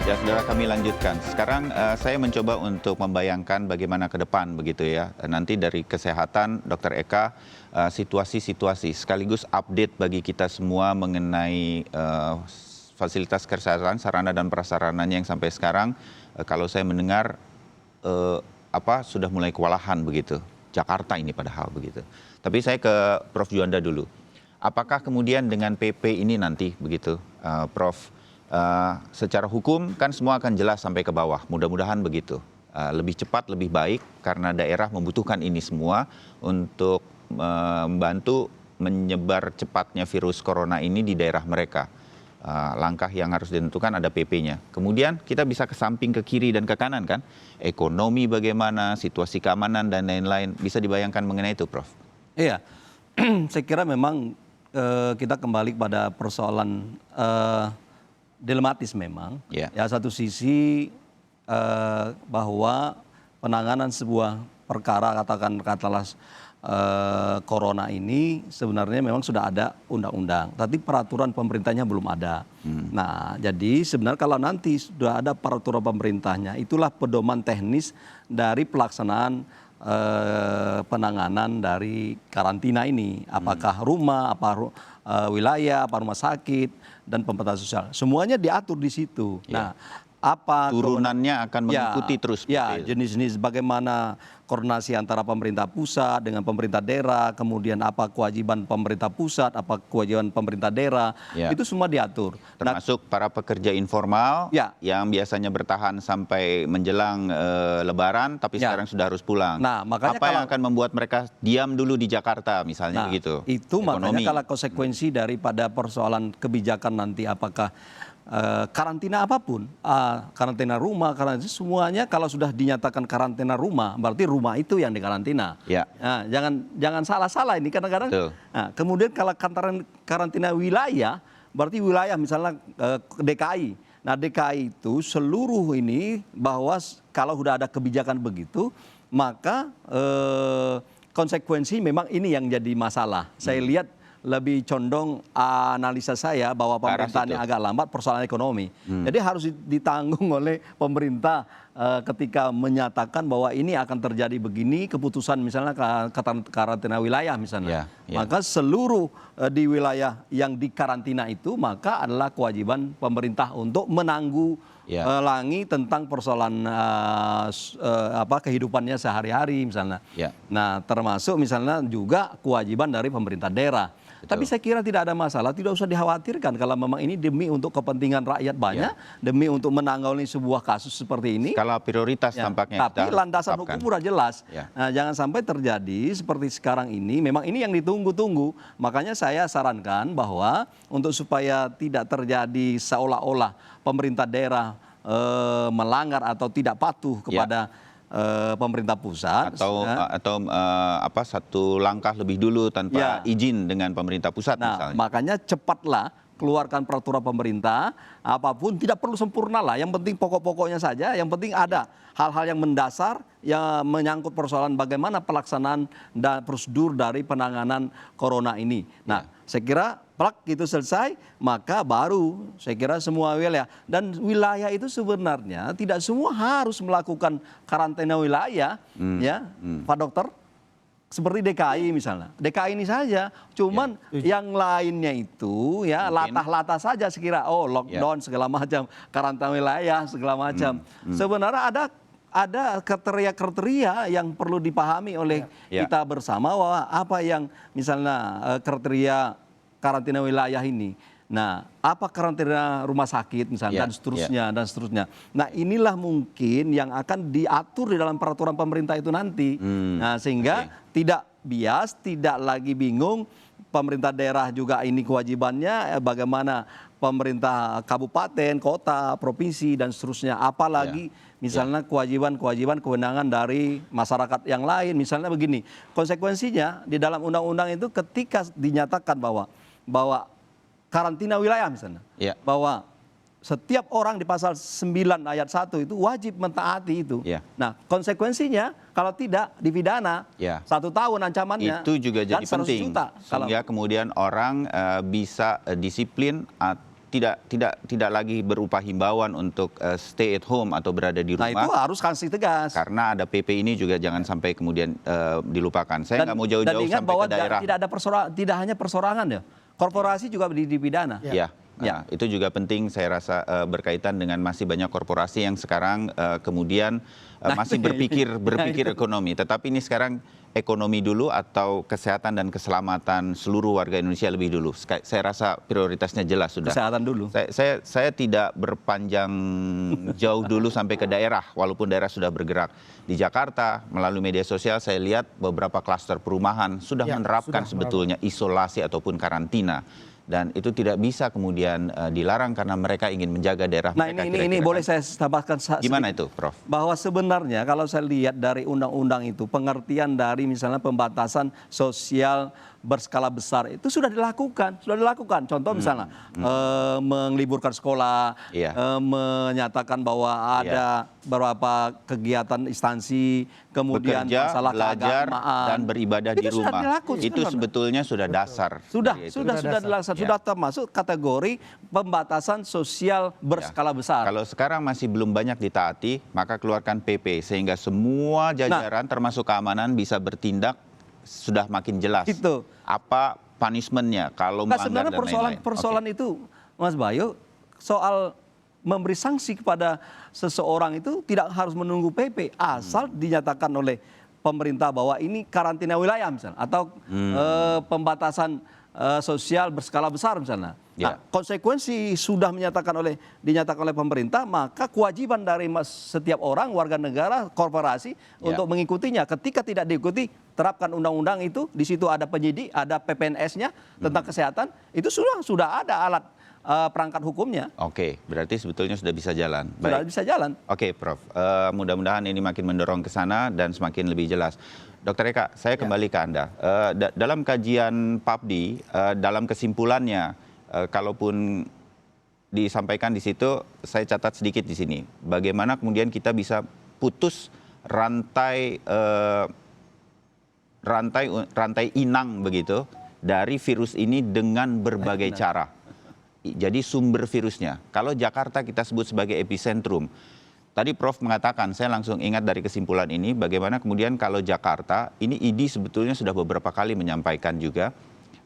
Ya, saudara, kami lanjutkan. Sekarang saya mencoba untuk membayangkan bagaimana ke depan begitu ya. Nanti dari kesehatan, Dr. Eka, situasi-situasi sekaligus update bagi kita semua mengenai fasilitas kesehatan, sarana dan prasarananya yang sampai sekarang kalau saya mendengar sudah mulai kewalahan begitu. Jakarta ini padahal begitu. Tapi saya ke Prof. Juanda dulu. Apakah kemudian dengan PP ini nanti begitu, Prof, secara hukum kan semua akan jelas sampai ke bawah, mudah-mudahan begitu. Lebih cepat, lebih baik karena daerah membutuhkan ini semua untuk membantu menyebar cepatnya virus corona ini di daerah mereka. Langkah yang harus ditentukan ada PP-nya. Kemudian kita bisa ke samping, ke kiri dan ke kanan kan. Ekonomi bagaimana, situasi keamanan dan lain-lain. Bisa dibayangkan mengenai itu, Prof? Iya, saya kira memang kita kembali pada persoalan dilematis memang. Ya. Ya, satu sisi bahwa penanganan sebuah perkara katakanlah corona ini sebenarnya memang sudah ada undang-undang, tapi peraturan pemerintahnya belum ada. Nah, jadi sebenarnya kalau nanti sudah ada peraturan pemerintahnya, itulah pedoman teknis dari pelaksanaan penanganan dari karantina ini. Apakah rumah, wilayah, apa rumah sakit, dan pembatasan sosial. Semuanya diatur di situ. Ya. Nah, apa turunannya akan mengikuti terus. Ya, jenis-jenis bagaimana koordinasi antara pemerintah pusat dengan pemerintah daerah, kemudian apa kewajiban pemerintah pusat, apa kewajiban pemerintah daerah, itu semua diatur. Termasuk para pekerja informal yang biasanya bertahan sampai menjelang Lebaran, tapi sekarang sudah harus pulang. Nah, makanya apa yang akan membuat mereka diam dulu di Jakarta misalnya begitu? Itu makanya kalau konsekuensi daripada persoalan kebijakan nanti apakah karantina apapun, karantina rumah, karantina semuanya kalau sudah dinyatakan karantina rumah, berarti rumah itu yang dikarantina. Nah, jangan salah-salah ini kadang-kadang. Nah, kemudian kalau karantina wilayah, berarti wilayah misalnya DKI. Nah, DKI itu seluruh ini bahwa kalau sudah ada kebijakan begitu, maka konsekuensi memang ini yang jadi masalah. Saya lihat lebih condong analisa saya bahwa pemerintahannya agak lambat persoalan ekonomi. Jadi harus ditanggung oleh pemerintah ketika menyatakan bahwa ini akan terjadi begini, keputusan misalnya karantina wilayah misalnya. Maka seluruh di wilayah yang dikarantina itu maka adalah kewajiban pemerintah untuk menanggulangi tentang persoalan kehidupannya sehari-hari misalnya. Nah, termasuk misalnya juga kewajiban dari pemerintah daerah. Tapi saya kira tidak ada masalah, tidak usah dikhawatirkan kalau memang ini demi untuk kepentingan rakyat banyak, demi untuk menangani sebuah kasus seperti ini. Skala prioritas tampaknya. Tapi landasan hukum sudah jelas. Nah, jangan sampai terjadi seperti sekarang ini, memang ini yang ditunggu-tunggu. Makanya saya sarankan bahwa untuk supaya tidak terjadi seolah-olah pemerintah daerah melanggar atau tidak patuh kepada pemerintah pusat atau satu langkah lebih dulu tanpa izin dengan pemerintah pusat misalnya. Makanya cepatlah keluarkan peraturan pemerintah, apapun tidak perlu sempurna lah, yang penting pokok-pokoknya saja, yang penting ada hal-hal yang mendasar yang menyangkut persoalan bagaimana pelaksanaan dan prosedur dari penanganan corona ini. Nah, saya kira itu selesai, maka baru saya kira semua wilayah. Dan wilayah itu sebenarnya tidak semua harus melakukan karantina wilayah, Pak Dokter. Seperti DKI misalnya. DKI ini saja, cuman yang lainnya itu latah-latah saja sekira, lockdown segala macam, karantina wilayah segala macam. Sebenarnya ada kriteria yang perlu dipahami oleh kita bersama, bahwa apa yang misalnya kriteria karantina wilayah ini. Nah, apa karantina rumah sakit misalnya dan seterusnya. Nah, inilah mungkin yang akan diatur di dalam peraturan pemerintah itu nanti. Nah, sehingga tidak bias, tidak lagi bingung. Pemerintah daerah juga ini kewajibannya, bagaimana pemerintah kabupaten, kota, provinsi dan seterusnya. Apalagi misalnya kewajiban-kewajiban kewenangan dari masyarakat yang lain. Misalnya begini, konsekuensinya di dalam undang-undang itu ketika dinyatakan bahwa karantina wilayah misalnya, bahwa setiap orang di pasal 9 ayat 1 itu wajib mentaati itu. Nah, konsekuensinya kalau tidak dipidana 1 tahun ancamannya. Itu juga jadi penting. Juta. Sehingga kemudian orang bisa disiplin tidak lagi berupa himbauan untuk stay at home atau berada di Nah, rumah. itu harus sanksi tegas. Karena ada PP ini juga jangan sampai kemudian dilupakan. Saya nggak mau jauh-jauh ingat sampai bahwa ke daerah. tidak hanya persorangan ya. Korporasi juga dipidana. Ya. Nah, itu juga penting saya rasa berkaitan dengan masih banyak korporasi yang sekarang kemudian masih berpikir ekonomi. Tetapi ini sekarang ekonomi dulu atau kesehatan dan keselamatan seluruh warga Indonesia lebih dulu. Saya rasa prioritasnya jelas sudah. Kesehatan dulu. Saya tidak berpanjang jauh dulu sampai ke daerah, walaupun daerah sudah bergerak. Di Jakarta, melalui media sosial saya lihat beberapa klaster perumahan sudah menerapkan sebetulnya isolasi ataupun karantina. Dan itu tidak bisa kemudian dilarang karena mereka ingin menjaga daerah mereka. Ini boleh saya tambahkan gimana itu, Prof? Bahwa sebenarnya kalau saya lihat dari undang-undang itu, pengertian dari misalnya pembatasan sosial berskala besar itu sudah dilakukan. Contoh misalnya meliburkan sekolah, menyatakan bahwa ada beberapa kegiatan instansi, kemudian bekerja, masalah belajar, keagamaan dan beribadah di rumah. Itu sebetulnya sudah dasar. Sudah dilaksanakan, sudah termasuk kategori pembatasan sosial berskala besar. Kalau sekarang masih belum banyak ditaati, maka keluarkan PP sehingga semua jajaran termasuk keamanan bisa bertindak sudah makin jelas. Itu. Apa punishment-nya kalau melanggar dan lain-lain. Persoalan itu, Mas Bayu, soal memberi sanksi kepada seseorang itu tidak harus menunggu PP, asal dinyatakan oleh pemerintah bahwa ini karantina wilayah misalnya, atau pembatasan sosial berskala besar misalnya. Nah, konsekuensi sudah dinyatakan oleh pemerintah, maka kewajiban dari setiap orang, warga negara, korporasi untuk mengikutinya. Ketika tidak diikuti, terapkan undang-undang itu, di situ ada penyidik, ada PPNS-nya tentang kesehatan, itu sudah ada alat perangkat hukumnya. Oke, berarti sebetulnya sudah bisa jalan. Sudah bisa jalan. Oke, Prof. Mudah-mudahan ini makin mendorong ke sana dan semakin lebih jelas. Dr. Eka, saya kembali ke Anda. Dalam kajian PAPDI, dalam kesimpulannya, kalaupun disampaikan di situ, saya catat sedikit di sini. Bagaimana kemudian kita bisa putus rantai inang begitu dari virus ini dengan berbagai cara. Jadi sumber virusnya. Kalau Jakarta kita sebut sebagai epicentrum. Tadi Prof mengatakan, saya langsung ingat dari kesimpulan ini, bagaimana kemudian kalau Jakarta, ini ID sebetulnya sudah beberapa kali menyampaikan juga,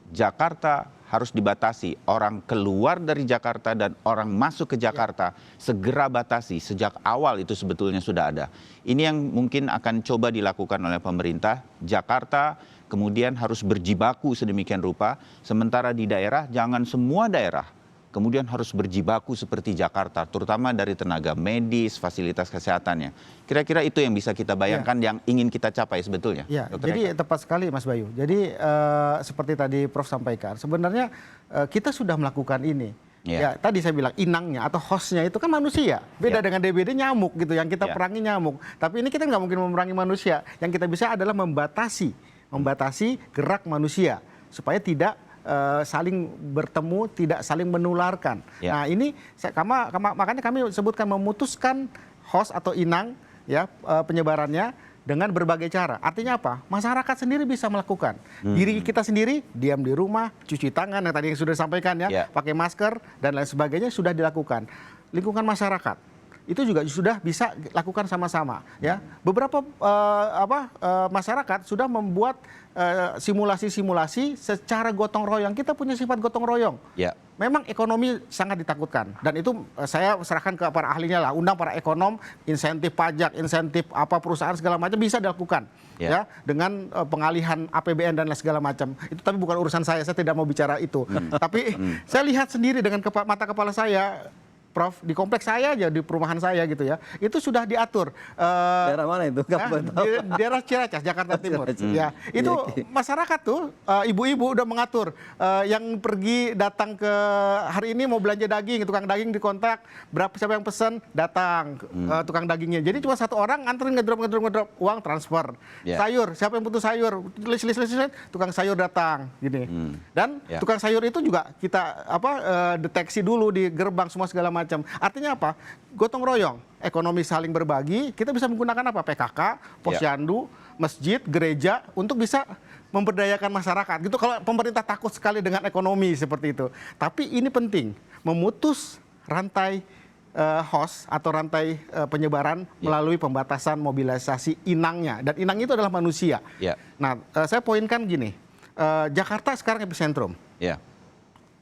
Jakarta harus dibatasi. Orang keluar dari Jakarta dan orang masuk ke Jakarta, segera batasi. Sejak awal itu sebetulnya sudah ada. Ini yang mungkin akan coba dilakukan oleh pemerintah. Jakarta kemudian harus berjibaku sedemikian rupa, sementara di daerah, jangan semua daerah kemudian harus berjibaku seperti Jakarta, terutama dari tenaga medis, fasilitas kesehatannya. Kira-kira itu yang bisa kita bayangkan yang ingin kita capai sebetulnya. Ya, jadi tepat sekali Mas Bayu. Jadi seperti tadi Prof sampaikan, sebenarnya kita sudah melakukan ini. Ya, tadi saya bilang inangnya atau hostnya itu kan manusia. Beda dengan DBD nyamuk gitu, yang kita perangi nyamuk. Tapi ini kita nggak mungkin memerangi manusia. Yang kita bisa adalah membatasi gerak manusia supaya tidak saling bertemu, tidak saling menularkan. Nah ini makanya kami sebutkan memutuskan host atau inang ya penyebarannya dengan berbagai cara. Artinya apa? Masyarakat sendiri bisa melakukan. Diri kita sendiri diam di rumah, cuci tangan yang tadi yang sudah disampaikan ya, pakai masker dan lain sebagainya sudah dilakukan. Lingkungan masyarakat itu juga sudah bisa lakukan sama-sama ya. Beberapa masyarakat sudah membuat simulasi-simulasi secara gotong royong. Kita punya sifat gotong royong. Memang ekonomi sangat ditakutkan dan itu saya serahkan ke para ahlinya lah, undang para ekonom, insentif pajak, insentif apa perusahaan segala macam bisa dilakukan ya dengan pengalihan APBN dan segala macam. Itu tapi bukan urusan saya tidak mau bicara itu. Tapi saya lihat sendiri dengan mata kepala saya, Prof, di kompleks saya aja, di perumahan saya gitu ya, itu sudah diatur. Daerah mana itu? Di daerah Ciracas, Jakarta Timur. Ya, itu masyarakat tuh, ibu-ibu udah mengatur. Yang pergi datang ke hari ini mau belanja daging, tukang daging dikontak, siapa yang pesan, datang tukang dagingnya. Jadi cuma satu orang nganterin ngedrop, uang transfer. Sayur, siapa yang butuh sayur, list, tukang sayur datang, gini. Dan tukang sayur itu juga kita deteksi dulu di gerbang semua segala macam. Artinya apa? Gotong royong, ekonomi saling berbagi. Kita bisa menggunakan apa? PKK, posyandu, masjid, gereja untuk bisa memberdayakan masyarakat. Gitu kalau pemerintah takut sekali dengan ekonomi seperti itu. Tapi ini penting, memutus rantai host atau rantai penyebaran melalui pembatasan mobilisasi inangnya. Dan inang itu adalah manusia. Nah, saya poinkan gini, Jakarta sekarang epicentrum.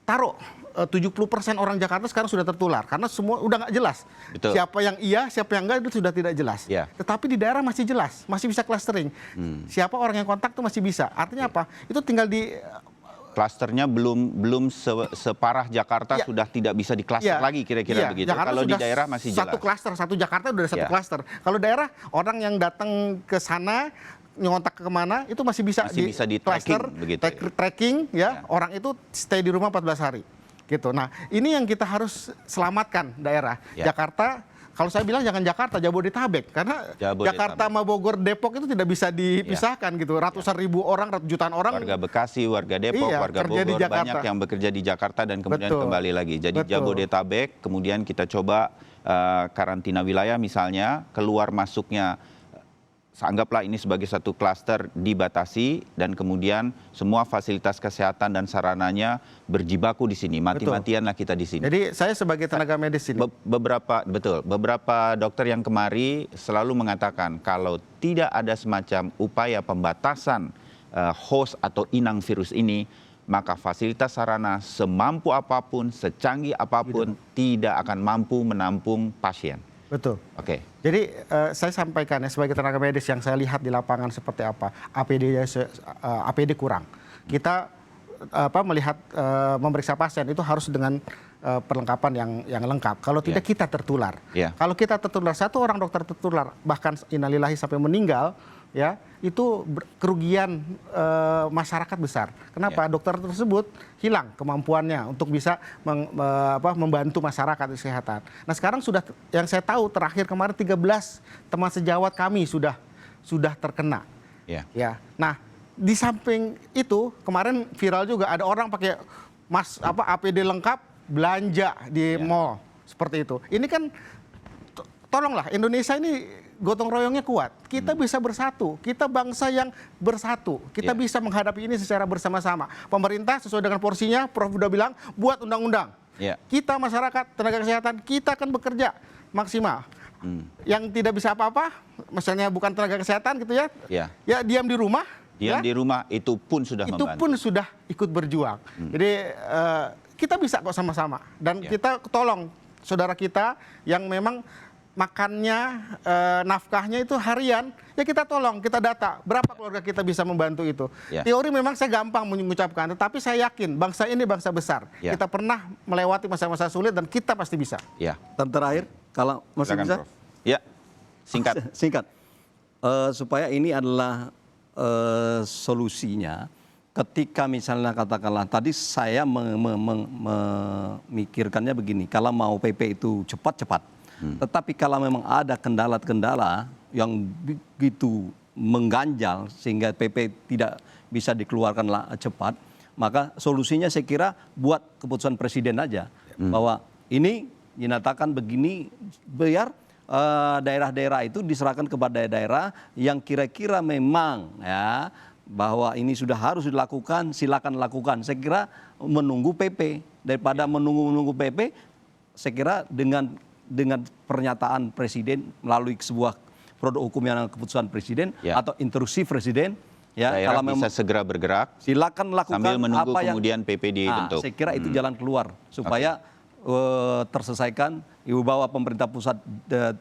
Taruh 70% orang Jakarta sekarang sudah tertular karena semua udah nggak jelas. Betul. Siapa yang iya, siapa yang enggak itu sudah tidak jelas. Tetapi di daerah masih jelas, masih bisa clustering. Siapa orang yang kontak itu masih bisa. Artinya apa? Itu tinggal di klasternya belum separah Jakarta sudah tidak bisa diklaster lagi kira-kira begitu. Jakarta Kalau di daerah masih jelas. Satu klaster, satu Jakarta udah ada satu klaster. Kalau daerah orang yang datang ke sana nyontak ke kemana itu masih bisa di cluster, tracking ya. Orang itu stay di rumah 14 hari. Gitu. Nah, ini yang kita harus selamatkan daerah. Jakarta, kalau saya bilang jangan Jakarta, Jabodetabek. Karena Jakarta sama Bogor, Depok itu tidak bisa dipisahkan gitu. Ratusan ribu orang, jutaan orang. Warga Bekasi, warga Depok, warga Bogor, banyak yang bekerja di Jakarta dan kemudian kembali lagi. Jadi Jabodetabek, kemudian kita coba karantina wilayah misalnya, keluar masuknya anggaplah ini sebagai satu klaster dibatasi dan kemudian semua fasilitas kesehatan dan sarananya berjibaku di sini. Mati-matianlah kita di sini. Jadi saya sebagai tenaga medis ini. Beberapa dokter yang kemari selalu mengatakan kalau tidak ada semacam upaya pembatasan host atau inang virus ini, maka fasilitas sarana semampu apapun, secanggih apapun tidak akan mampu menampung pasien. Betul. Oke. Jadi saya sampaikan ya sebagai tenaga medis yang saya lihat di lapangan seperti apa, APD kurang. Kita melihat memeriksa pasien itu harus dengan perlengkapan yang lengkap. Kalau tidak kita tertular. Kalau kita tertular, satu orang dokter tertular bahkan innalillahi sampai meninggal, ya itu kerugian masyarakat besar. Kenapa? Dokter tersebut hilang kemampuannya untuk bisa membantu masyarakat kesehatan. Nah sekarang sudah yang saya tahu terakhir kemarin 13 teman sejawat kami sudah terkena. Ya. Nah di samping itu kemarin viral juga ada orang pakai APD lengkap belanja di mall seperti itu. Ini kan tolonglah Indonesia ini gotong royongnya kuat. Kita bisa bersatu. Kita bangsa yang bersatu. Kita bisa menghadapi ini secara bersama-sama. Pemerintah sesuai dengan porsinya, Prof udah bilang, buat undang-undang. Kita masyarakat, tenaga kesehatan, kita akan bekerja maksimal. Yang tidak bisa apa-apa, misalnya bukan tenaga kesehatan gitu ya, ya diam di rumah. Diam di rumah itu pun sudah membantu. Itu pun sudah ikut berjuang. Jadi kita bisa kok sama-sama. Dan kita tolong saudara kita yang memang makannya, nafkahnya itu harian, ya kita tolong, kita data berapa keluarga kita bisa membantu itu. Teori memang saya gampang mengucapkan, tetapi saya yakin bangsa ini bangsa besar. Kita pernah melewati masa-masa sulit dan kita pasti bisa. Dan terakhir, kalau masih silakan, bisa? Prof. Ya, singkat. Singkat. Supaya ini adalah solusinya. Ketika misalnya katakanlah tadi saya memikirkannya begini, kalau mau PP itu cepat-cepat. Tetapi kalau memang ada kendala-kendala yang begitu mengganjal sehingga PP tidak bisa dikeluarkan cepat, maka solusinya saya kira buat keputusan presiden aja. Bahwa ini dinyatakan begini, biar daerah-daerah itu diserahkan kepada daerah yang kira-kira memang ya bahwa ini sudah harus dilakukan, silakan lakukan. Saya kira menunggu PP daripada menunggu PP, saya kira dengan pernyataan presiden melalui sebuah produk hukum yang keputusan presiden atau instruksi presiden kalau bisa segera bergerak silakan lakukan sambil menunggu apa kemudian PP dibentuk. Saya kira itu jalan keluar supaya terselesaikan wibawa pemerintah pusat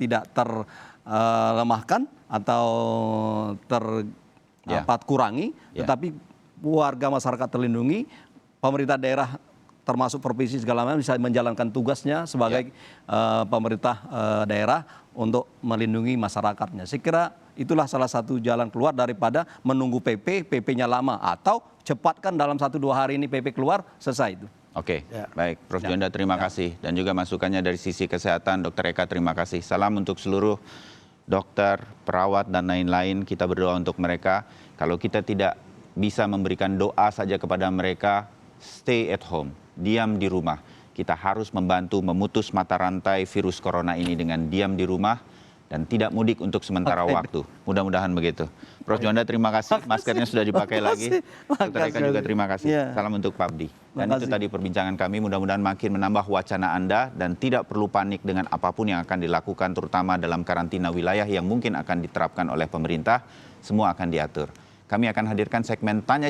tidak terlemahkan atau kurangi, tetapi warga masyarakat terlindungi, pemerintah daerah termasuk provinsi segala macam bisa menjalankan tugasnya sebagai pemerintah daerah untuk melindungi masyarakatnya. Saya kira itulah salah satu jalan keluar daripada menunggu PP-nya lama atau cepatkan dalam 1-2 hari ini PP keluar, selesai itu. Oke, baik. Prof. Juanda terima kasih. Dan juga masukannya dari sisi kesehatan, Dr. Eka terima kasih. Salam untuk seluruh dokter, perawat, dan lain-lain. Kita berdoa untuk mereka. Kalau kita tidak bisa memberikan doa saja kepada mereka, stay at home. Diam di rumah. Kita harus membantu memutus mata rantai virus corona ini dengan diam di rumah, dan tidak mudik untuk sementara waktu. Mudah-mudahan begitu. Prof. Juanda, terima kasih. Maskernya sudah dipakai lagi. Dr. Eka juga terima kasih. Ya. Salam untuk Pak Abdi. Dan itu tadi perbincangan kami. Mudah-mudahan makin menambah wacana Anda dan tidak perlu panik dengan apapun yang akan dilakukan, terutama dalam karantina wilayah yang mungkin akan diterapkan oleh pemerintah. Semua akan diatur. Kami akan hadirkan segmen Tanya Jawab